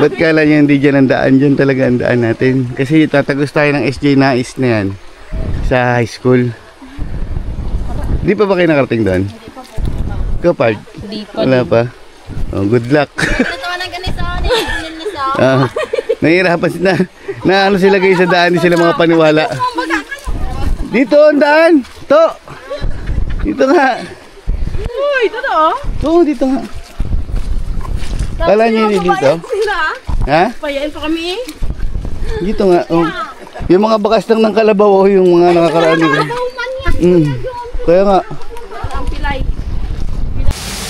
Ba't kala niya hindi dyan ang daan? Dyan talaga ang daan natin. Kasi tatagos tayo ng SJ Nais na yan. Sa high school. Di pa ba kayo nakarating doon? Ikaw, Pard? Di pa. Wala pa? Oh, good luck. Nahihirapan na. Na ano sila guys sa daan. Hindi sila mga paniwala. Dito ang daan. To. Dito nga. Uy, ito Oo, dito nga. Kala niyo hindi dito? Ha? Payain pa kami. Dito nga. Oh. Yung mga bakas lang ng kalabaw, yung mga nakakaraan dito. Kaya nga. Ang pilay.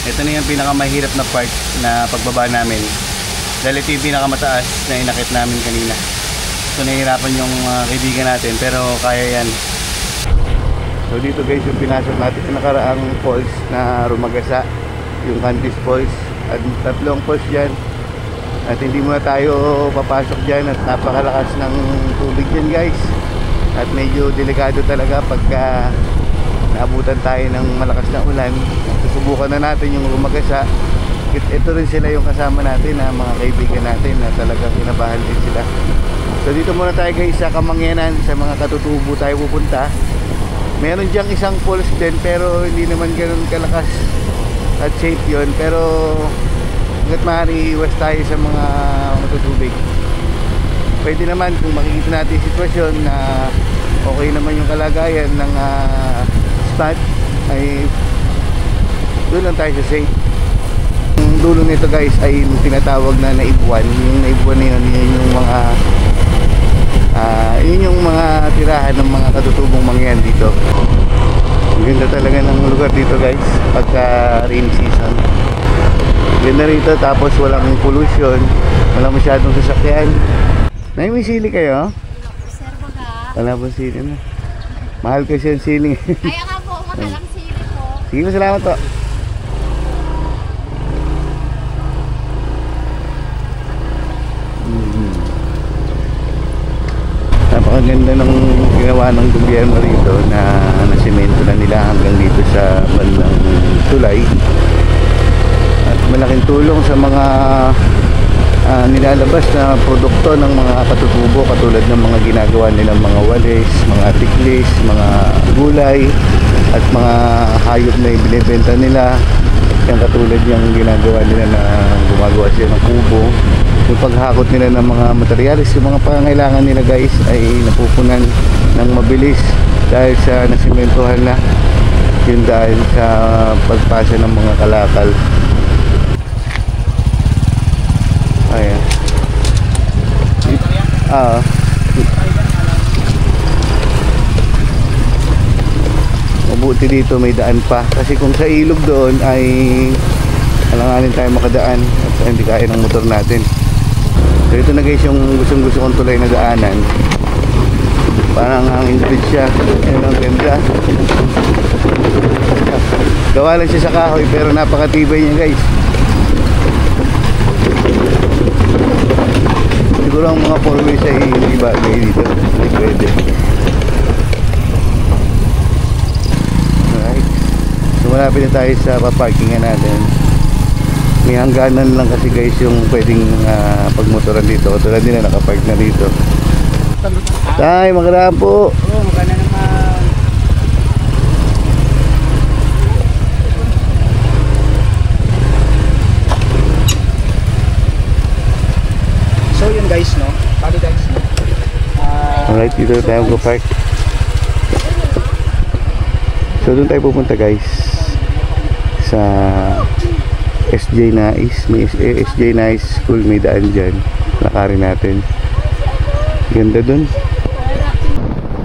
Ito na yung pinakamahirap na part na pagbaba namin. Dahil ito yung pinakamataas na inakit namin kanina. So nahihirapan yung kaibigan natin pero kaya yan. So dito guys yung pinasok natin sa nakaraang falls na Rumagasa. Yung Cantis Falls. At tatlong falls dyan. At hindi muna tayo papasok dyan at napakalakas ng tubig dyan guys. At medyo delikado talaga pagka naabutan tayo ng malakas na ulan. Susubukan na natin yung Rumagasa. Ito rin sila yung kasama natin na mga kaibigan natin na talagang kinabahan din sila. So dito muna tayo guys sa Kamangyanan, sa mga katutubo tayo pupunta. Meron diyang isang falls din pero hindi naman ganoon kalakas at safe yun. Pero hanggat maaari iwas tayo sa mga matutubig. Pwede naman kung makikita natin yung sitwasyon na okay naman yung kalagayan ng spot ay doon lang tayo sa safe. Ang dulo nito guys ay yung tinatawag na naibuan. Yung naibuan na yun, yun yung mga yun yung mga tirahan ng mga katutubong mangyan dito. Ang ganda talaga ng lugar dito guys pagka rain season. Ganda rito tapos walang pollution, walang masyadong sasakyan. May sili kayo? Servo ka? Wala po sili na. Mahal kasi yung sili. Kaya nga po, makalang sili po. Sige po, salamat po. Napakaganda ng ginawa ng gobyerno rito na nasimento na nila hanggang dito sa bandang tulay. At malaking tulong sa mga nilalabas na produkto ng mga katutubo katulad ng mga ginagawa nilang mga walis, mga tiklis, mga gulay at mga hayop na ibinibenta nila. Yan katulad yung ginagawa nila na gumagawa sila ng kubo. Yung paghakot nila ng mga materyales, yung mga pangangailangan nila guys ay napupunan ng mabilis dahil sa nasimentohan na. Yun dahil sa pagpasa ng mga kalakal. Ayan. Mabuti dito may daan pa kasi kung sa ilog doon ay alanganin tayo makadaan at hindi kaya ng motor natin. So ito na guys yung gustong-gusto kong tulay na daanan. Parang hangin bridge siya. Ayan ang ganda. Gawa lang siya sa kahoy pero napakatibay niya guys. Siguro ang mga four-ways ay hindi bagay dito. Hindi pwede. Alright. So malapit na tayo sa paparkingan natin. May hangganan lang kasi guys yung pwedeng pagmotoran dito. Tulad nila nakapark na dito. Tay, magandang po. Oo, maganda naman. So yun guys, no? Bali guys, no? Alright, dito tayo mag-park. So doon tayo pupunta guys sa SJ Nais. May SJ Nais School, may daan dyan. Lakarin natin. Ganda dun.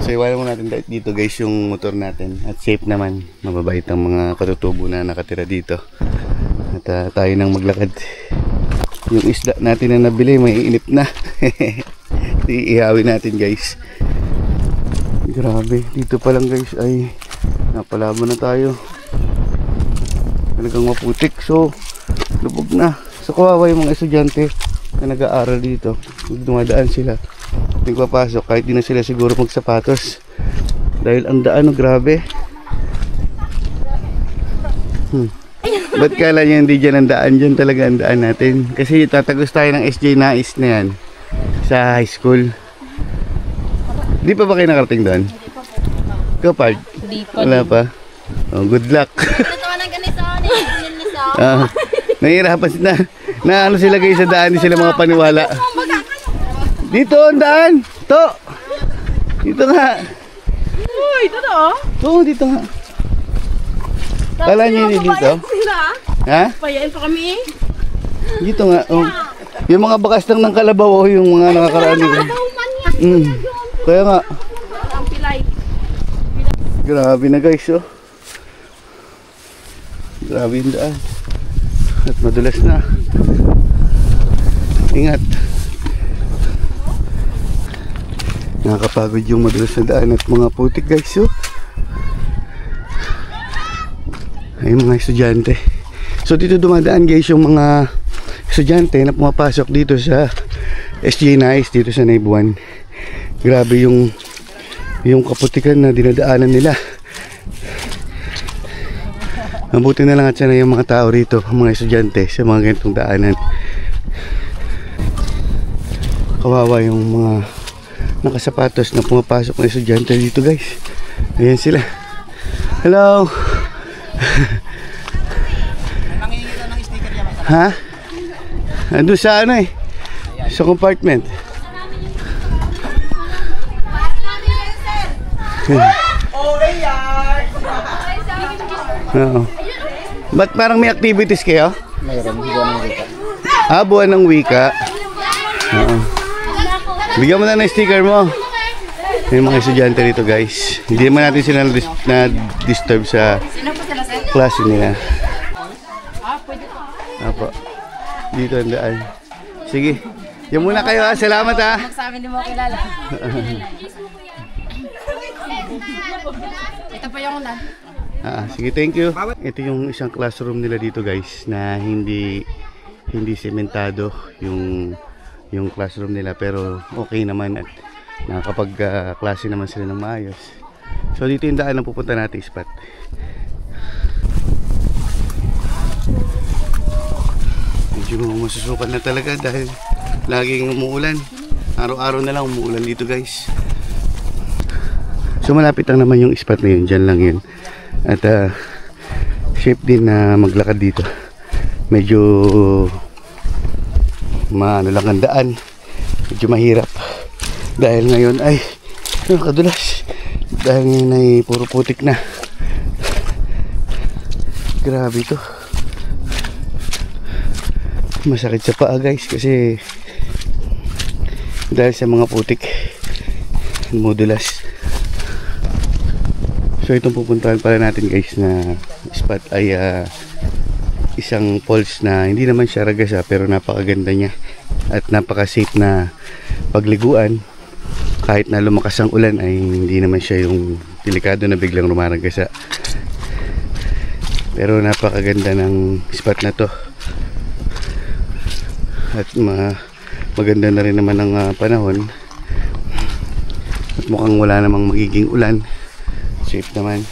So iwanan mo natin dito guys yung motor natin. At safe naman. Mababait ang mga katutubo na nakatira dito. At tayo nang maglakad. Yung isda natin na nabili may inip na. Iihawin natin guys. Grabe. Dito pa lang guys ay napalaban na tayo. Talagang maputik. So lubog na. So kawawa yung mga estudyante na nag-aaral dito. Dumadaan sila. Nagpapasok kahit di na sila siguro magsapatos. Dahil ang daan, grabe. Ba't kala nyo hindi dyan ang daan? Dyan talaga ang daan natin. Kasi tatagos tayo ng SJ Nais na yan. Sa high school. Di pa ba kayo nakarating doon? Kapag? Di pa. Wala pa? Oh, good luck. Totoo ng ganito. Nililiso. Nahihirapan sila. Na ano sila guys sa daan. Hindi sila mga paniwala. Dito ang daan. To. Dito nga. Uy, totoo? Oo, dito nga. Kala nyo hindi dito? Ha? Payain pa kami. Dito nga. Oh. Yung mga bakas lang ng kalabaw. Oh, yung mga nakakaraan dito. Kaya nga. Ang pilay. Grabe na guys. Oh. Grabe yung daan. At madulas na. Ingat. Nakakapagod yung madulas na daan at mga putik guys. Oh. Ay mga estudyante. So dito dumadaan guys yung mga estudyante na pumapasok dito sa SJ Nais dito sa Naibuan. Grabe yung kaputikan na dinadaanan nila. Mabuti na lang at sana yung mga tao rito, mga estudyante sa mga ganitong daanan. Kawawa yung mga nakasapatos na pumapasok na estudyante dito guys. Ayan sila. Hello. Nangingi ng sticker yan. Ha? Ando sa ano eh? Sa compartment. Oo. Ba't parang may activities kayo? Mayroon, buwan ng wika. Ah, buwan ng wika. Oo. Bigyan mo na ng sticker mo. Yung mga estudyante rito guys. Hindi naman natin sila na-disturb sa klase nila. Apo. Dito ang daan. Sige. Yan muna kayo ha. Salamat ha. Sa amin di mo kilala. Ito pa yung ulan. Sige, thank you. Ito yung isang classroom nila dito guys na hindi sementado yung classroom nila pero okay naman at nakakapag klase naman sila ng maayos. So dito yung daan na pupunta natin spot. Medyo masusukat na talaga dahil laging umuulan. Araw-araw na lang umuulan dito guys. So malapit lang naman yung spot na yun. Diyan lang yun. At safe din na maglakad dito. Medyo maano lang ang daan. Medyo mahirap. Dahil ngayon ay kadulas. Dahil ngayon ay puro putik na. Grabe ito. Masakit sa paa guys kasi dahil sa mga putik modulas. So itong pupuntahan pala natin guys na spot ay isang falls na hindi naman siya ragasa pero napakaganda niya at napaka safe na pagliguan. Kahit na lumakas ang ulan ay hindi naman siya yung delikado na biglang rumaragasa. Pero napakaganda ng spot na to. At maganda na rin naman ang panahon. At mukhang wala namang magiging ulan. Safe naman.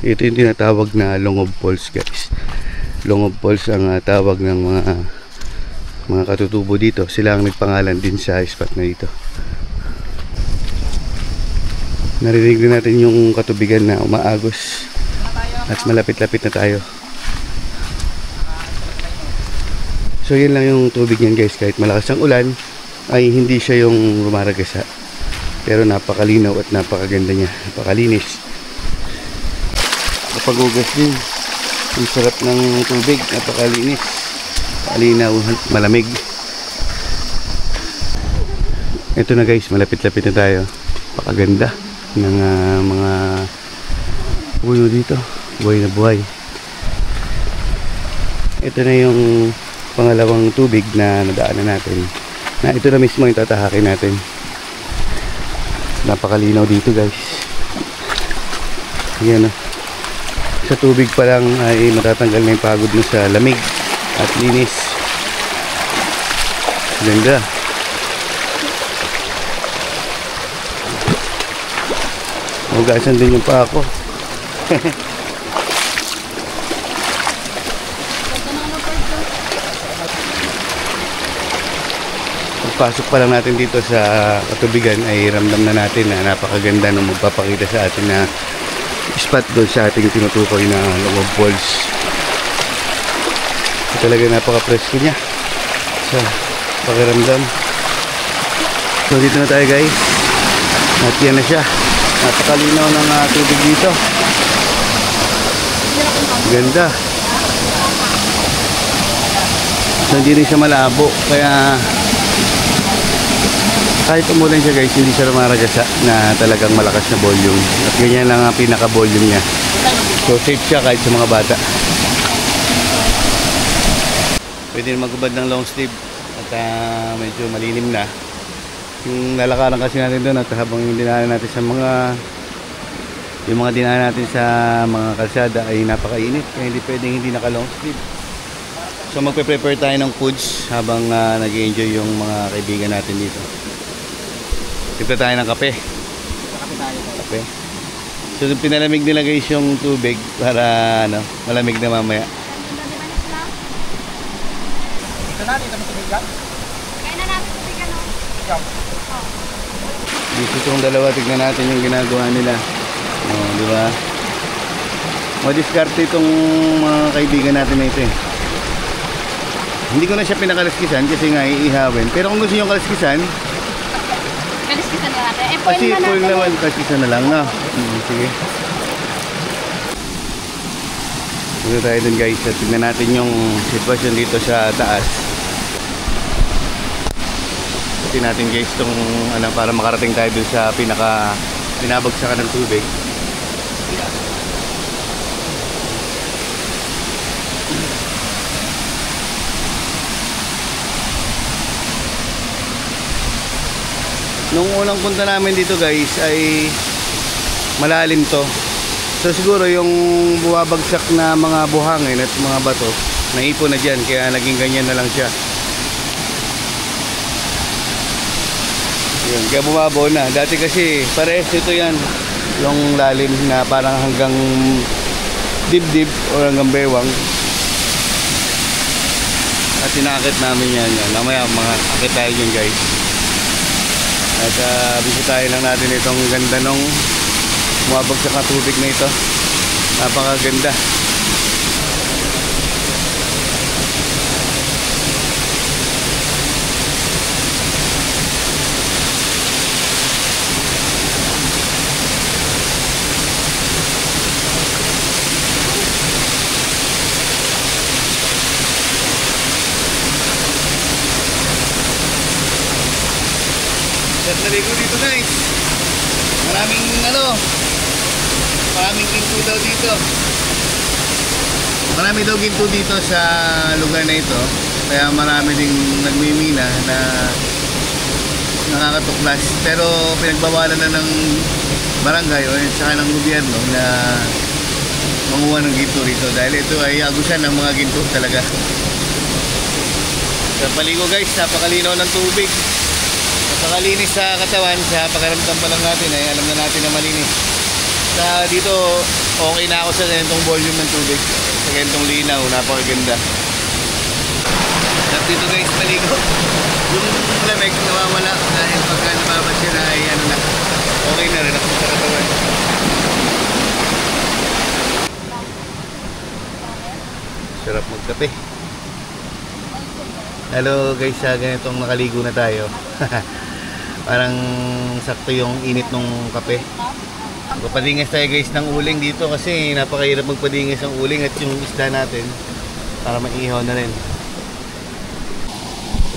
Ito yung tinatawag na Longob Falls guys. Longob Falls ang tawag ng mga katutubo dito. Sila ang nagpangalan din sa spot na dito. Narinig din natin yung katubigan na umaagos. At malapit-lapit na tayo. So yun lang yung tubig niyan guys. Kahit malakas ang ulan ay hindi siya yung rumaragasa. Pero napakalinaw at napakaganda niya. Napakalinis. Napagugas din. Ang sarap ng tubig. Napakalinis. Malinaw, malamig. Ito na guys, malapit-lapit na tayo. Napakaganda ng mga puno dito. Buhay na buhay. Ito na yung pangalawang tubig na nadaanan natin. Na ito na mismo yung tatahakin natin. Napakalinaw dito guys. Ayan o. Sa tubig pa lang ay matatanggal na yung pagod mo sa lamig at linis. Ganda. Hugasan din yung pa ako. Pagpasok pa lang natin dito sa katubigan ay ramdam na natin na napakaganda ng magpapakita sa atin na spot doon sa ating tinutukoy na Loob Falls. Talaga napaka-presko niya sa pakiramdam. So dito na tayo guys, at yan na siya. Napakalinaw ng tubig dito, ganda. So hindi rin siya malabo, kaya kahit umulan siya guys, hindi siya rumaragasa na talagang malakas na volume. At ganyan lang ang pinaka-volume niya. So safe siya kahit sa mga bata. Pwede na magubad ng long sleeve at medyo malilim na. Yung lalakaran kasi natin doon at habang yung dinaanan natin sa yung mga dinaanan natin sa mga kalsada ay napakainit. Kaya hindi pwedeng hindi naka long sleeve. So magpe-prepare tayo ng foods habang nag-enjoy yung mga kaibigan natin dito. Tipla tayo ng kape. Kape. So pinalamig nila guys yung tubig para malamig na mamaya. Ito na, dito mo tubigan. Kaya na natin tubigan, no? Ikaw. Dito itong dalawa, tignan natin yung ginagawa nila. Di ba? Madiskarte itong mga kaibigan natin na ito eh. Hindi ko na siya pinakalaskisan kasi nga iihawin. Pero kung gusto nyo kalaskisan, Kaliskisan na natin. Foil kasi na natin. full naman, kalaskisan na lang na. Sige. Dito tayo dun guys. At tignan natin yung sitwasyon dito sa taas. Tignan natin guys itong para makarating tayo dun sa pinabagsakan ng tubig. Nung unang punta namin dito guys ay malalim to. So siguro yung buwabagsak na mga buhangin at mga bato naipon na dyan kaya naging ganyan na lang siya. Yun, kaya bumabaw na. Dati kasi parehas ito yan. Yung lalim na parang hanggang dibdib o hanggang bewang. At sinakit namin yan. Mamaya mga akit tayo dyan guys. At bisitahin lang natin itong ganda nung bumabagsak na tubig na ito. Napakaganda. Naligo dito guys. Maraming ginto daw dito. Marami daw ginto dito sa lugar na ito. Kaya marami ding nagmimina na nakakatuklas. Pero pinagbawalan na ng barangay o saka ng gobyerno na manguha ng ginto rito. Dahil ito ay agusan ng mga ginto talaga. Sa paligo guys, napakalinaw ng tubig. Napakalinis sa katawan, sa pakaramdam pa lang natin ay alam na natin na malinis. Sa dito, okay na ako sa ganitong volume ng tubig. Sa ganitong linaw, napakaganda. At dito guys, paligo. Yung lamig nawawala dahil pagka nababad siya na ay okay na rin ako sa katawan. Sarap magkape. Hello guys, ganitong nakaligo na tayo. Parang sakto yung init ng kape. Magpapadingas tayo guys ng uling dito kasi napakahirap magpadingas ng uling at yung isda natin para maihaw na rin.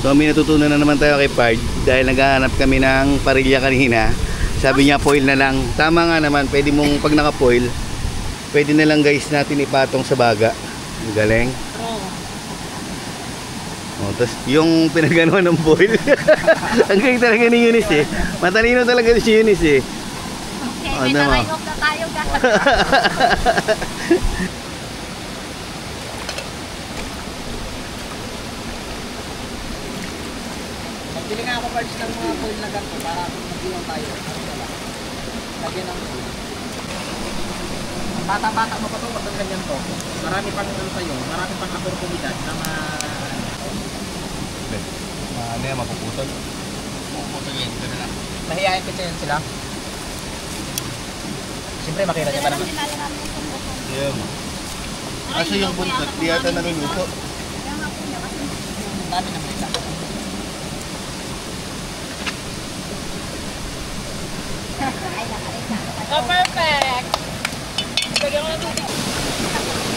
So may natutunan na naman tayo kay Pard dahil naghahanap kami ng parilya kanina. Sabi niya foil na lang. Tama nga naman, pwede mong pag naka-foil, pwede na lang guys natin ipatong sa baga. Ang galing. Tapos yung pinagano ng foil. Ang galing talaga ni Eunice eh. Matalino talaga si Eunice eh. Okay, may narayop na tayo guys. Magbili nga ako parts ng mga foil na ganito para mag-iwan tayo. Lagyan ng foil. Bata-bata mo pa ito, wag ganyan to. Marami pang sa'yo, marami pang oportunidad na Ano yan, mapuputol? Mapuputol yan, ito na lang. Nahihayin kasi yun sila. Siyempre makita niyo pa naman. Dinala namin yung sumbukong. Yan. Kaso yung buntot, di yata naluluto. Kaya nga po niya kasi. Dami ng isa. Ay, nakalita. Oh, perfect. Lagyan ko ng tubig.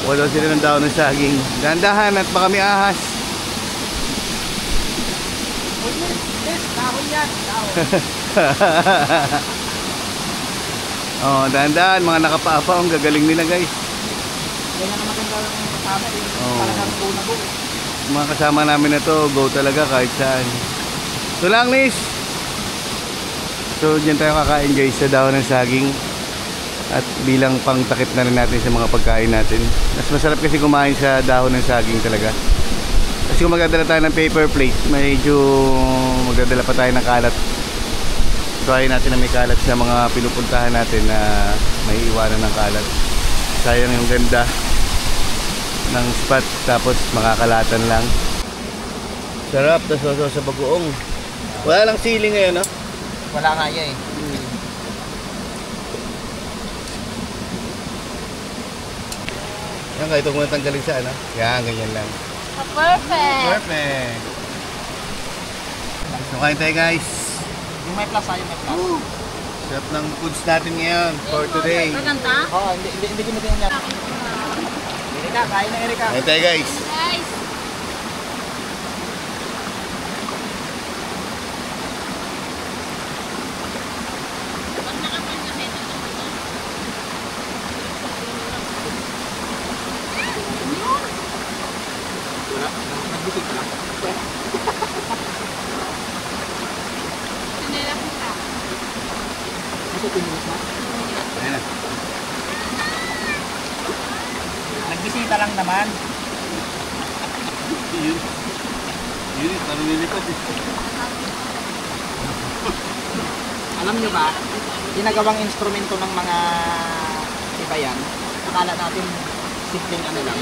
Wala sila ng daon ng saging. Gandahan at baka may ahas. Yes, dahon yan. Dahon. Oh, dahan-dahan, mga nakapapa, ang gagaling nila guys. Yan ang maganda ng kasama. Oo. Para kang go na go. Mga kasama namin na to, go talaga kahit saan. So lang, Liz. So dyan tayo kakain guys sa daon ng saging. At bilang pangtakip na rin natin sa mga pagkain natin. Mas masarap kasi kumain sa dahon ng saging talaga. Kasi kung magdadala tayo ng paper plate, medyo magdadala pa tayo ng kalat. Try natin na may kalat sa mga pinupuntahan natin na may iwanan ng kalat. Sayang yung ganda ng spot, tapos makakalatan lang. Sarap, tapos sa bagoong. Wala lang sili ngayon, no? Wala nga yan eh. Yan, kahit huwag mo natanggalin sa ano. Yan, ganyan lang. Oh, perfect. Perfect. So kain tayo guys. Yung may plus tayo, may plus. Sarap ng foods natin ngayon for today. Maganda? Oo, hindi ko din yan. Erika, kain na Erika. Kain tayo guys. Guys. Pag nakapan kasi ito naman. Wala, nagbusig ka lang. Hindi lang siya. Kasi 2 minutes na. Ayan na. Nagbisita lang naman. Yun. Yun, parang nilipad eh. Alam nyo ba, ginagawang instrumento ng mga iba yan. Akala natin simpleng ano lang.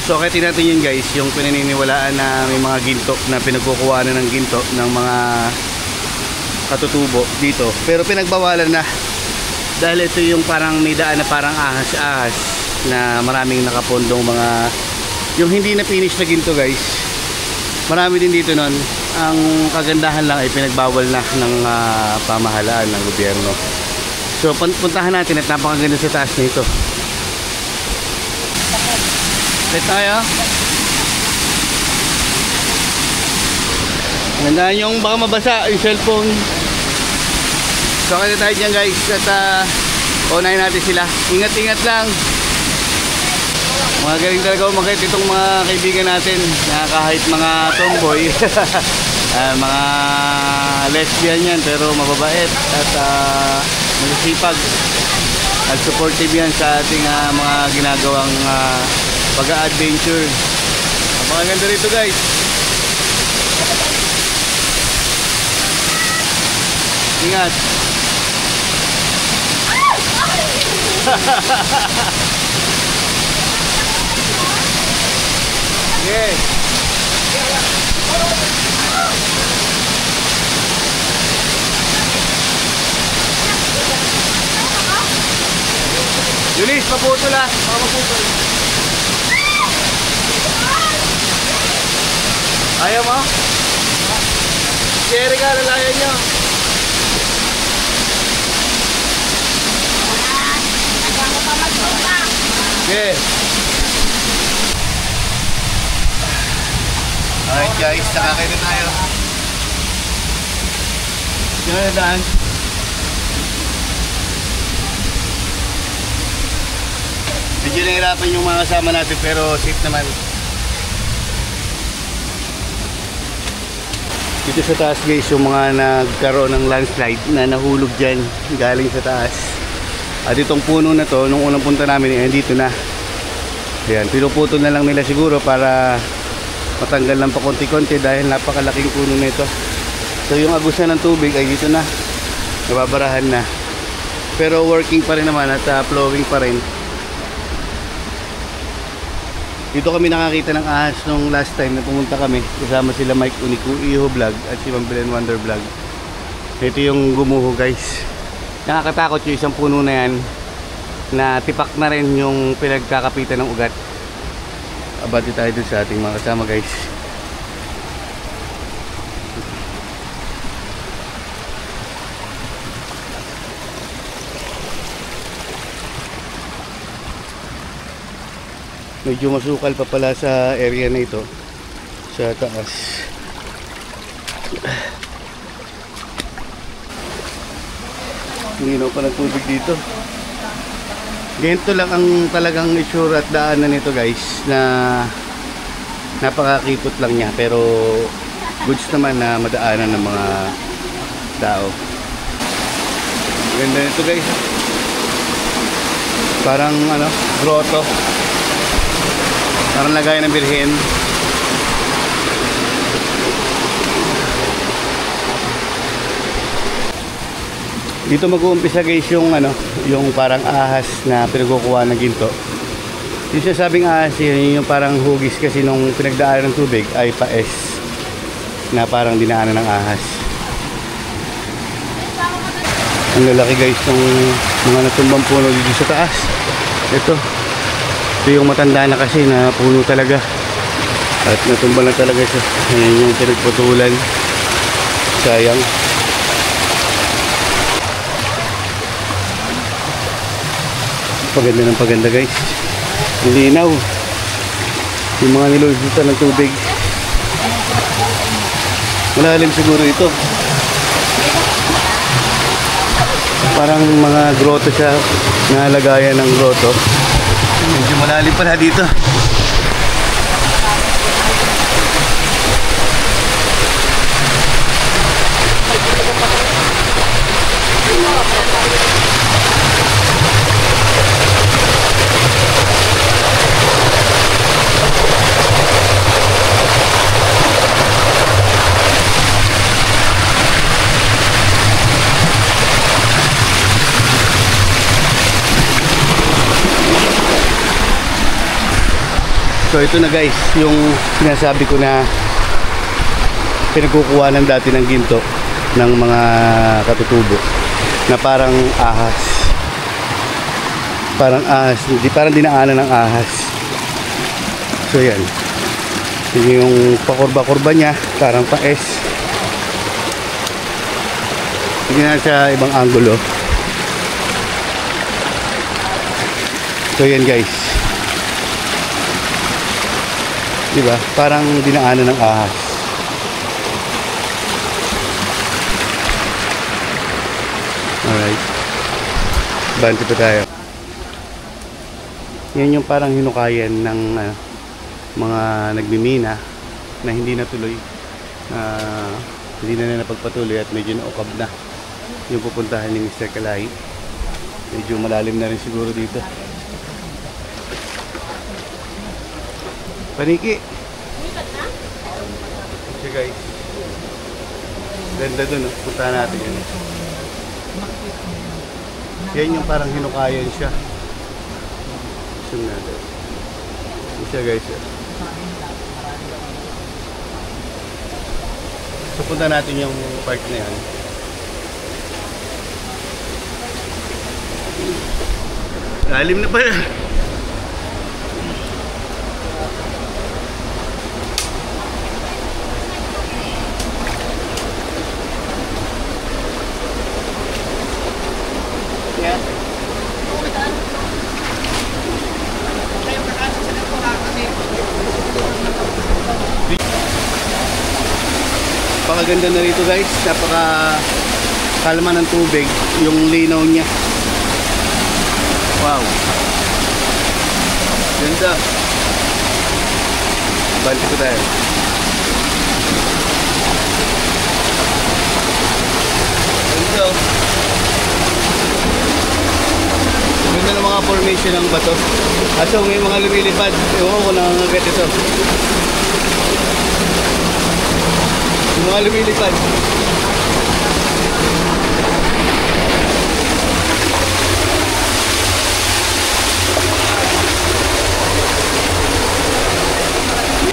So akitin natin yun guys, yung pinaniniwalaan na may mga ginto na pinagkukuhaan na ng ginto ng mga katutubo dito. Pero pinagbawalan na dahil ito yung parang may daan na parang ahas-ahas na maraming nakapondong mga yung hindi na finish na ginto guys. Marami din dito nun. Ang kagandahan lang ay pinagbawal na ng pamahalaan ng gobyerno. So puntahan natin at napakaganda sa taas nito. Let's tayo. Gandaan yung baka mabasa yung cellphone. So kaya tayo dyan guys at unahin natin sila. Ingat-ingat lang. Mga galing talaga umakit itong mga kaibigan natin na kahit mga tomboy mga lesbian yan pero mababait at masisipag at supportive yan sa ating mga ginagawang pag-adventure. Napakaganda rito guys. Ingat. Yes. Yulis, paputol ah. Paputol. Ayaw mo? Si Erika, lalayan nyo. Okay. Alright guys, nakakay na tayo. Sino na daan? Medyo nahirapan yung mga kasama natin pero safe naman. Dito sa taas guys, yung mga nagkaroon ng landslide na nahulog dyan galing sa taas. At itong puno na to, nung unang punta namin, eh, dito na. Ayan, pinuputol na lang nila siguro para matanggal lang pa konti-konti dahil napakalaking puno nito. So yung agusan ng tubig ay dito na, nababarahan na. Pero working pa rin naman at flowing pa rin. Dito kami nakakita ng ahas nung last time na pumunta kami. Kasama sila Mike Uniku Iho Vlog at si Ma'am Belen Wonder Vlog. Ito yung gumuho guys. Nakakatakot yung isang puno na yan na tipak na rin yung pinagkakapitan ng ugat. Abati tayo dun sa ating mga kasama guys. Medyo masukal pa pala sa area na ito, sa taas. Linaw pa ng tubig dito. Ganito lang ang talagang itsura at daanan nito guys, na napakakipot lang niya pero goods naman na madaanan ng mga tao. Ganda nito guys. Parang ano, grotto. Parang lagay ng birhen. Dito mag-uumpisa guys yung ano, yung parang ahas na pinagkukuha ng ginto. Yung sinasabing ahas, yun yung parang hugis kasi nung pinagdaanan ng tubig ay paes na parang dinaanan ng ahas. Ang lalaki guys ng mga natumbang puno dito sa taas. Ito yung matanda na kasi na puno talaga. At natumba na talaga siya. Ayan yung pinagputulan. Sayang. Paganda ng paganda guys. Linaw. Yung mga nilulutan ng tubig. Malalim siguro ito. Parang mga grotto siya, nalagayan ng grotto. Medyo malalim pala dito. So ito na guys, yung sinasabi ko na pinagkukuhanan dati ng ginto ng mga katutubo na parang ahas. Parang ahas, hindi parang dinaanan ng ahas. So yan. Yung pakurba-kurba niya, parang paes. Tingnan sa ibang anggulo. So yan guys. Diba? Parang dinaanan ng ahas. Alright. Banti pa tayo. Yan yung parang hinukayan ng mga nagmimina na hindi natuloy. Hindi na napagpatuloy at medyo naukab na yung pupuntahan ni Mr. Kalay. Medyo malalim na rin siguro dito. Paniki. Okay guys. Ganda dun, punta natin yun. Yan yung parang hinukayan siya. Zoom natin. Yan siya guys. So punta natin yung part na yan. Lalim na pala. Napakaganda na rito guys, napaka kalma ng tubig, yung linaw niya. Wow, ganda. Banti ko tayo. Ganda. formation ng bato. Aso may mga lumilipad. Ewan ko nangangagat ito. Yung mga lumilipad.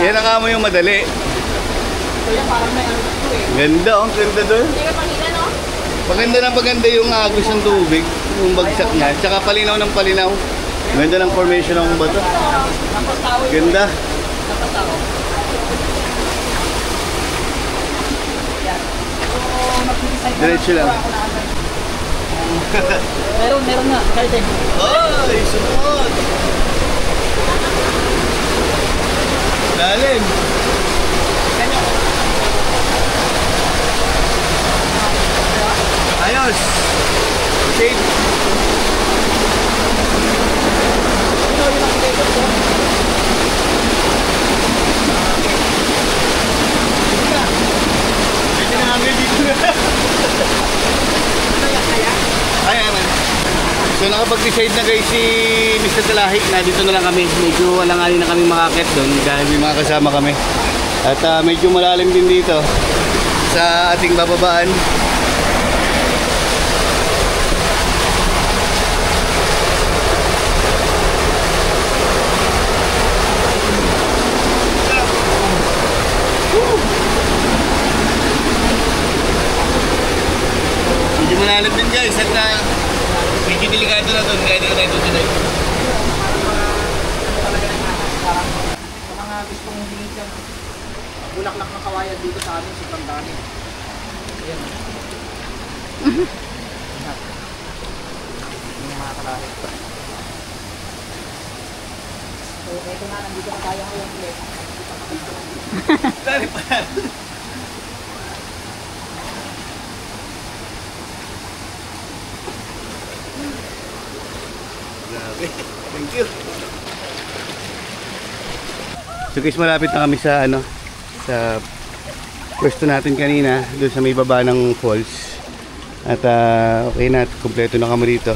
Yan ang amo yung madali. Kaya parang may ano dito eh. Ganda, oh. Ganda doon. Hindi ka pangila, no? Maganda na maganda yung agos ng tubig. Yung bagsak niya. Tsaka palinaw ng palinaw. Ganda ng formation ng bato. Ganda. Diretso lang. Meron nga. Kahit eh. Ay, sunod. Lalim. Ayos. Shade. Pwede na hanggang dito na. Kaya man. So nakapag-decide na guys si Mr. Kalahi na dito na lang kami. Medyo alanganin na kami makakit doon dahil may mga kasama kami. At medyo malalim din dito sa ating bababaan. Medyo malalim din guys at medyo delikado na doon kaya hindi na tayo tutuloy. Sa mga gustong hingin dyan, bulaklak ng kawayan dito sa amin, sobrang dami. Ayan. Hindi na makakalahin. So, ito nga, nandito ang kaya ko yung plate. Dali pa yan. Grabe. Thank you. So guys, malapit na kami sa sa pwesto natin kanina doon sa may baba ng falls. At okay na, kumpleto na kami dito.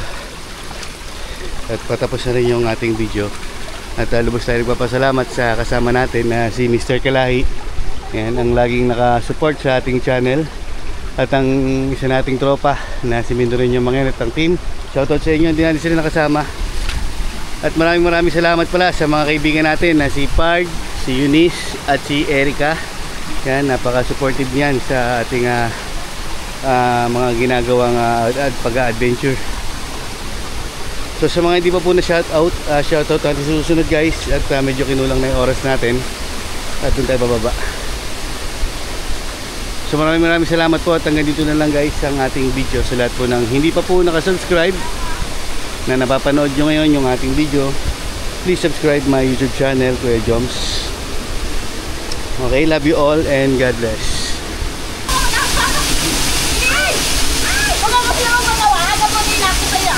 At patapos na rin yung ating video. At lubos tayo nagpapasalamat sa kasama natin na si Mr. Kalahi. Yan, ang laging nakasupport sa ating channel. At ang isa nating tropa na si Mindorino Mangenot, ang team. Shoutout sa inyo, hindi natin sila nakasama. At maraming salamat pala sa mga kaibigan natin na si Pard, si Eunice at si Erica. Yan, napaka-supportive niyan sa ating mga ginagawang pag-adventure. So sa mga hindi pa po na shoutout natin susunod guys. At medyo kinulang na yung oras natin. At doon tayo bababa. So maraming salamat po. At hanggang dito na lang guys ang ating video. Sa lahat po ng hindi pa po nakasubscribe na napapanood nyo ngayon yung ating video, please subscribe my YouTube channel, Kuya Joms. Okay, love you all and God bless. Huwag ako siya magawa. Gapunin ako sa'yo.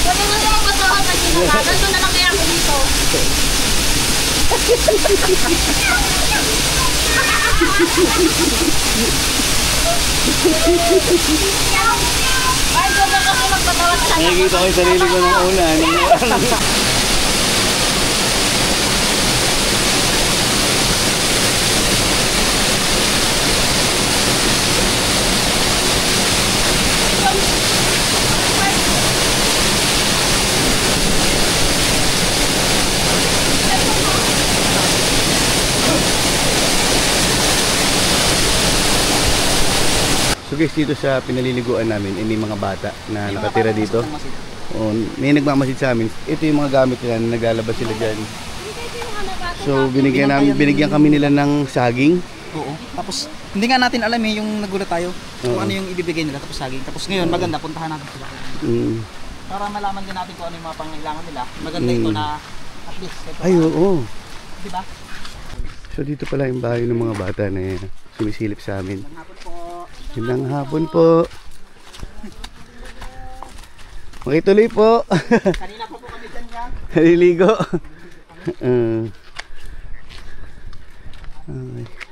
Huwag mo siya magpatawa sa ginagawa. Nandun na lang kaya ako dito. Ay, huwag ako magpatawa sa ginagawa. Nakikita ko yung sarili ko ng una. So guys, dito sa pinaliliguan namin, may mga bata na nakatira dito. O, may nagmamasid sa amin. Ito yung mga gamit nila na naglalabas sila dyan. So binigyan kami nila ng saging. Oo. Tapos, hindi nga natin alam yung nagulat tayo. Kung ano yung ibibigay nila, tapos saging. Tapos ngayon, maganda, puntahan natin sila. Para malaman din natin kung ano yung mga pangailangan nila. Maganda ito na, at least, ito. Ay, oo. Diba? So dito pala yung bahay ng mga bata na sumisilip sa amin. Hapon po. Magandang hapon po. Makituloy po. Kanina pa po kami dyan yan. Naliligo. Okay.